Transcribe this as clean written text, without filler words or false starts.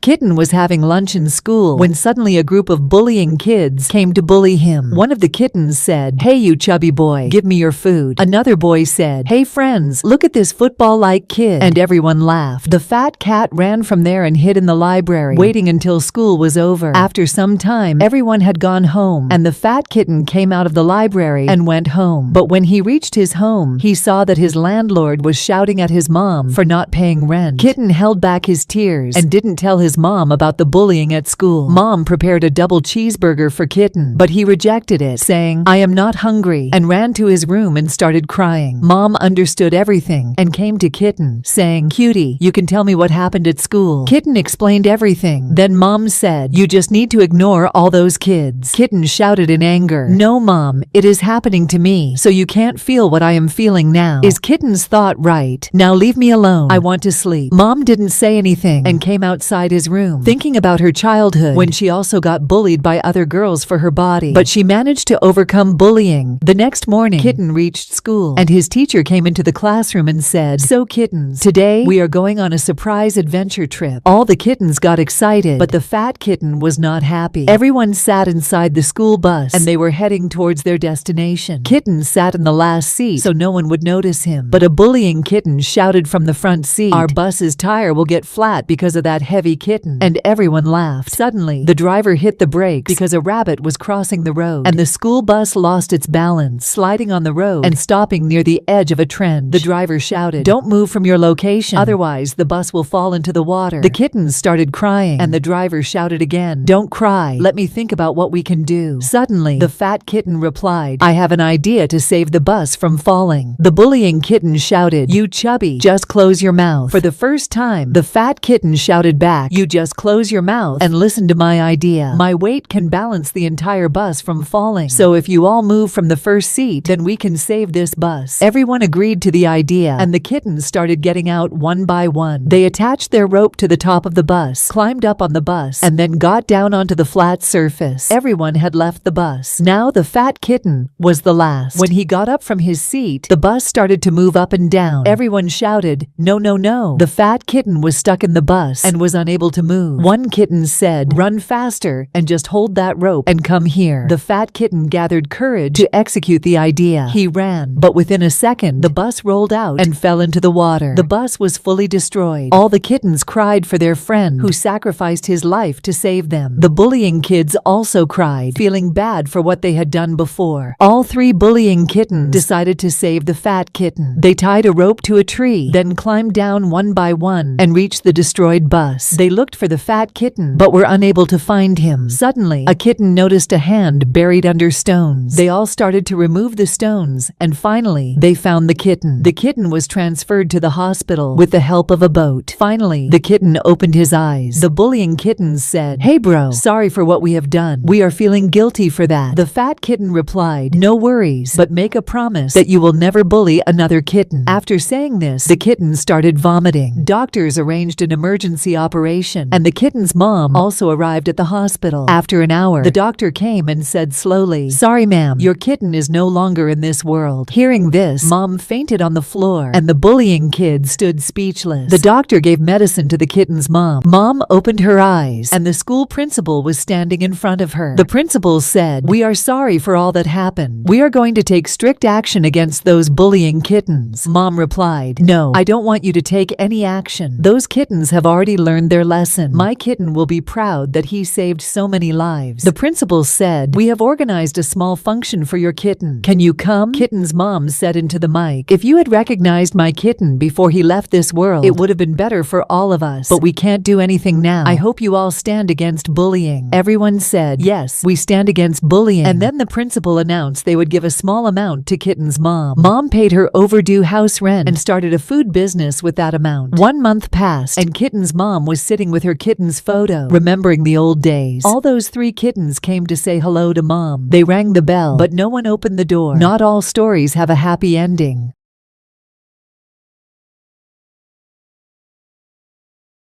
Kitten was having lunch in school when suddenly a group of bullying kids came to bully him. One of the kittens said, "Hey you chubby boy, give me your food." Another boy said, "Hey friends, look at this football-like kid," and everyone laughed. The fat cat ran from there and hid in the library, waiting until school was over. After some time, everyone had gone home, and the fat kitten came out of the library and went home. But when he reached his home, he saw that his landlord was shouting at his mom for not paying rent. Kitten held back his tears and didn't tell his mom about the bullying at school. Mom prepared a double cheeseburger for Kitten, but he rejected it, saying, "I am not hungry," and ran to his room and started crying. Mom understood everything and came to Kitten, saying, "Cutie, you can tell me what happened at school." Kitten explained everything. Then Mom said, "You just need to ignore all those kids." Kitten shouted in anger, "No, Mom, it is happening to me, so you can't feel what I am feeling now. Is Kitten's thought right? Now leave me alone. I want to sleep." Mom didn't say anything and came outside his room, thinking about her childhood when she also got bullied by other girls for her body. But she managed to overcome bullying. The next morning, Kitten reached school, and his teacher came into the classroom and said, "So kittens, today we are going on a surprise adventure trip." All the kittens got excited, but the fat kitten was not happy. Everyone sat inside the school bus, and they were heading towards their destination. Kitten sat in the last seat so no one would notice him. But a bullying kitten shouted from the front seat, "Our bus's tire will get flat because of that heavy kitten," and everyone laughed. Suddenly, the driver hit the brakes because a rabbit was crossing the road, and the school bus lost its balance, sliding on the road and stopping near the edge of a trench. The driver shouted, "Don't move from your location, otherwise the bus will fall into the water." The kittens started crying, and the driver shouted again, "Don't cry, let me think about what we can do." Suddenly, the fat kitten replied, "I have an idea to save the bus from falling." The bullying kitten shouted, "You chubby, just close your mouth." For the first time, the fat kitten shouted back, "You just close your mouth and listen to my idea. My weight can balance the entire bus from falling. So if you all move from the first seat, then we can save this bus." Everyone agreed to the idea, and the kittens started getting out one by one. They attached their rope to the top of the bus, climbed up on the bus, and then got down onto the flat surface. Everyone had left the bus. Now the fat kitten was the last. When he got up from his seat, the bus started to move up and down. Everyone shouted, "No, no, no." The fat kitten was stuck in the bus and was unable to move. One kitten said, "Run faster and just hold that rope and come here." The fat kitten gathered courage to execute the idea. He ran, but within a second, the bus rolled out and fell into the water. The bus was fully destroyed. All the kittens cried for their friend who sacrificed his life to save them. The bullying kids also cried, feeling bad for what they had done before. All three bullying kittens decided to save the fat kitten. They tied a rope to a tree, then climbed down one by one and reached the destroyed bus. They looked for the fat kitten, but were unable to find him. Suddenly, a kitten noticed a hand buried under stones. They all started to remove the stones, and finally, they found the kitten. The kitten was transferred to the hospital with the help of a boat. Finally, the kitten opened his eyes. The bullying kittens said, "Hey bro, sorry for what we have done. We are feeling guilty for that." The fat kitten replied, "No worries, but make a promise that you will never bully another kitten." After saying this, the kitten started vomiting. Doctors arranged an emergency operation, and the kitten's mom also arrived at the hospital. After an hour, the doctor came and said slowly, "Sorry ma'am, your kitten is no longer in this world." Hearing this, Mom fainted on the floor, and the bullying kid stood speechless. The doctor gave medicine to the kitten's mom. Mom opened her eyes, and the school principal was standing in front of her. The principal said, "We are sorry for all that happened. We are going to take strict action against those bullying kittens." Mom replied, "No, I don't want you to take any action. Those kittens have already learned their lesson. My kitten will be proud that he saved so many lives." The principal said, "We have organized a small function for your kitten. Can you come?" Kitten's mom said into the mic, "If you had recognized my kitten before he left this world, it would have been better for all of us. But we can't do anything now. I hope you all stand against bullying." Everyone said, "Yes, we stand against bullying." And then the principal announced they would give a small amount to Kitten's mom. Mom paid her overdue house rent and started a food business with that amount. 1 month passed, and Kitten's mom was sitting with her kitten's photo, remembering the old days. All those 3 kittens came to say hello to Mom. They rang the bell, but no one opened the door. Not all stories have a happy ending.